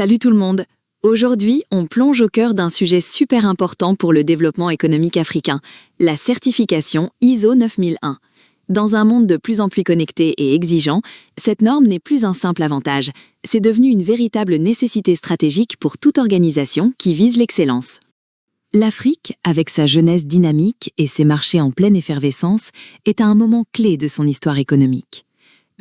Salut tout le monde! Aujourd'hui, on plonge au cœur d'un sujet super important pour le développement économique africain, la certification ISO 9001. Dans un monde de plus en plus connecté et exigeant, cette norme n'est plus un simple avantage, c'est devenu une véritable nécessité stratégique pour toute organisation qui vise l'excellence. L'Afrique, avec sa jeunesse dynamique et ses marchés en pleine effervescence, est à un moment clé de son histoire économique.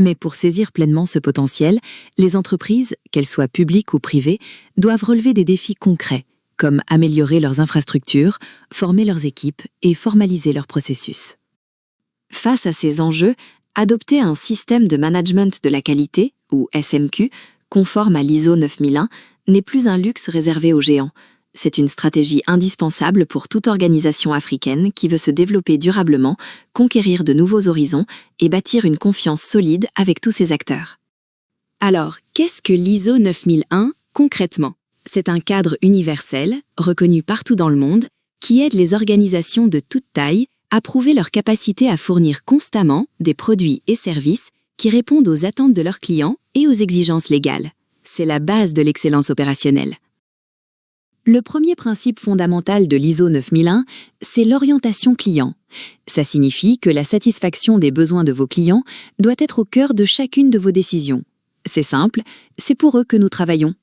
Mais pour saisir pleinement ce potentiel, les entreprises, qu'elles soient publiques ou privées, doivent relever des défis concrets, comme améliorer leurs infrastructures, former leurs équipes et formaliser leurs processus. Face à ces enjeux, adopter un système de management de la qualité, ou SMQ, conforme à l'ISO 9001, n'est plus un luxe réservé aux géants. C'est une stratégie indispensable pour toute organisation africaine qui veut se développer durablement, conquérir de nouveaux horizons et bâtir une confiance solide avec tous ses acteurs. Alors, qu'est-ce que l'ISO 9001 concrètement? C'est un cadre universel, reconnu partout dans le monde, qui aide les organisations de toute taille à prouver leur capacité à fournir constamment des produits et services qui répondent aux attentes de leurs clients et aux exigences légales. C'est la base de l'excellence opérationnelle. Le premier principe fondamental de l'ISO 9001, c'est l'orientation client. Ça signifie que la satisfaction des besoins de vos clients doit être au cœur de chacune de vos décisions. C'est simple, c'est pour eux que nous travaillons.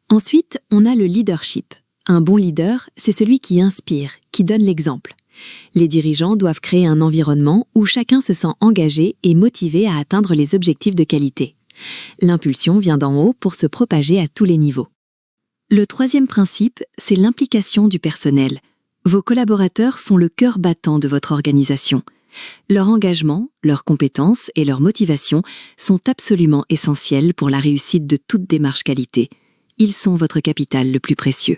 Ensuite, on a le leadership. Un bon leader, c'est celui qui inspire, qui donne l'exemple. Les dirigeants doivent créer un environnement où chacun se sent engagé et motivé à atteindre les objectifs de qualité. L'impulsion vient d'en haut pour se propager à tous les niveaux. Le troisième principe, c'est l'implication du personnel. Vos collaborateurs sont le cœur battant de votre organisation. Leur engagement, leurs compétences et leur motivation sont absolument essentiels pour la réussite de toute démarche qualité. Ils sont votre capital le plus précieux.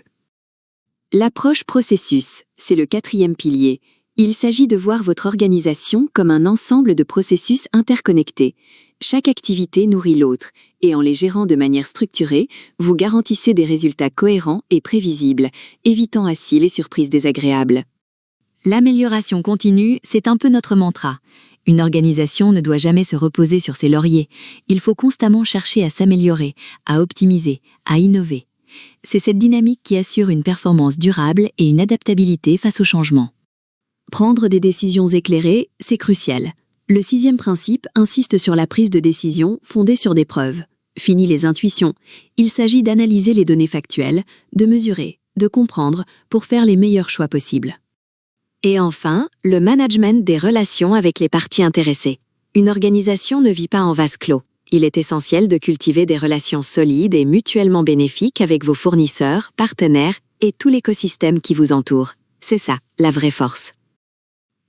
L'approche processus, c'est le quatrième pilier. Il s'agit de voir votre organisation comme un ensemble de processus interconnectés. Chaque activité nourrit l'autre, et en les gérant de manière structurée, vous garantissez des résultats cohérents et prévisibles, évitant ainsi les surprises désagréables. L'amélioration continue, c'est un peu notre mantra. Une organisation ne doit jamais se reposer sur ses lauriers. Il faut constamment chercher à s'améliorer, à optimiser, à innover. C'est cette dynamique qui assure une performance durable et une adaptabilité face au changement. Prendre des décisions éclairées, c'est crucial. Le sixième principe insiste sur la prise de décision fondée sur des preuves. Fini les intuitions. Il s'agit d'analyser les données factuelles, de mesurer, de comprendre pour faire les meilleurs choix possibles. Et enfin, le management des relations avec les parties intéressées. Une organisation ne vit pas en vase clos. Il est essentiel de cultiver des relations solides et mutuellement bénéfiques avec vos fournisseurs, partenaires et tout l'écosystème qui vous entoure. C'est ça, la vraie force.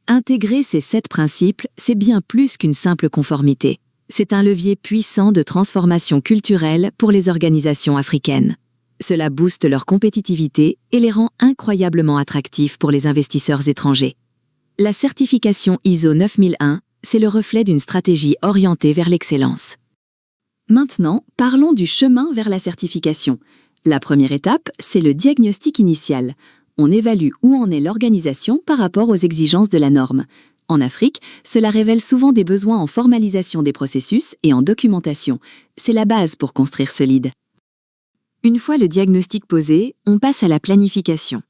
Intégrer ces 7 principes, c'est bien plus qu'une simple conformité. C'est un levier puissant de transformation culturelle pour les organisations africaines. Cela booste leur compétitivité et les rend incroyablement attractifs pour les investisseurs étrangers. La certification ISO 9001, c'est le reflet d'une stratégie orientée vers l'excellence. Maintenant, parlons du chemin vers la certification. La première étape, c'est le diagnostic initial. On évalue où en est l'organisation par rapport aux exigences de la norme. En Afrique, cela révèle souvent des besoins en formalisation des processus et en documentation. C'est la base pour construire solide. Une fois le diagnostic posé, on passe à la planification.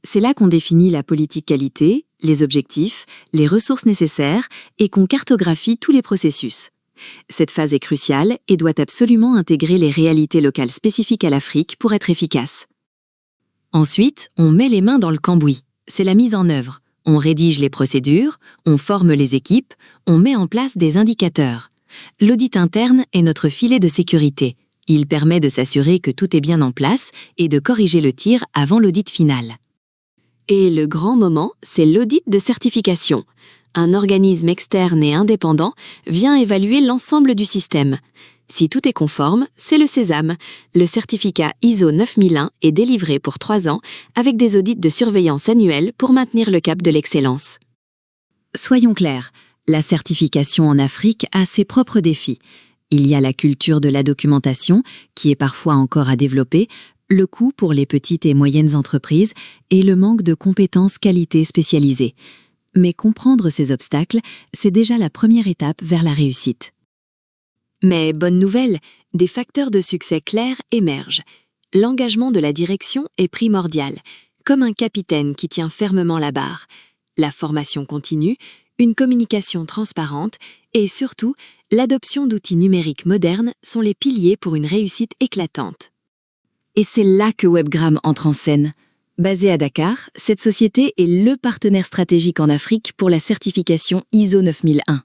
C'est là qu'on définit la politique qualité, les objectifs, les ressources nécessaires et qu'on cartographie tous les processus. Cette phase est cruciale et doit absolument intégrer les réalités locales spécifiques à l'Afrique pour être efficace. Ensuite, on met les mains dans le cambouis. C'est la mise en œuvre. On rédige les procédures, on forme les équipes, on met en place des indicateurs. L'audit interne est notre filet de sécurité. Il permet de s'assurer que tout est bien en place et de corriger le tir avant l'audit final. Et le grand moment, c'est l'audit de certification. Un organisme externe et indépendant vient évaluer l'ensemble du système. Si tout est conforme, c'est le sésame. Le certificat ISO 9001 est délivré pour 3 ans avec des audits de surveillance annuels pour maintenir le cap de l'excellence. Soyons clairs, la certification en Afrique a ses propres défis. Il y a la culture de la documentation, qui est parfois encore à développer, le coût pour les petites et moyennes entreprises et le manque de compétences qualité spécialisées. Mais comprendre ces obstacles, c'est déjà la première étape vers la réussite. Mais bonne nouvelle, des facteurs de succès clairs émergent. L'engagement de la direction est primordial, comme un capitaine qui tient fermement la barre. La formation continue, une communication transparente et surtout, l'adoption d'outils numériques modernes sont les piliers pour une réussite éclatante. Et c'est là que Webgram entre en scène. Basée à Dakar, cette société est le partenaire stratégique en Afrique pour la certification ISO 9001.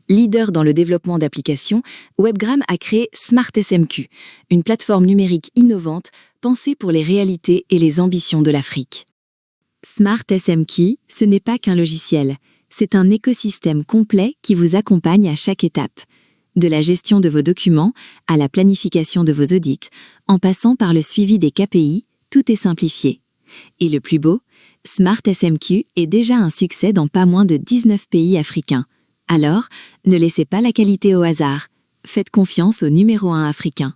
Leader dans le développement d'applications, Webgram a créé Smart SMQ, une plateforme numérique innovante pensée pour les réalités et les ambitions de l'Afrique. Smart SMQ, ce n'est pas qu'un logiciel, c'est un écosystème complet qui vous accompagne à chaque étape. De la gestion de vos documents à la planification de vos audits, en passant par le suivi des KPI, tout est simplifié. Et le plus beau, Smart SMQ est déjà un succès dans pas moins de 19 pays africains. Alors, ne laissez pas la qualité au hasard. Faites confiance au numéro 1 africain.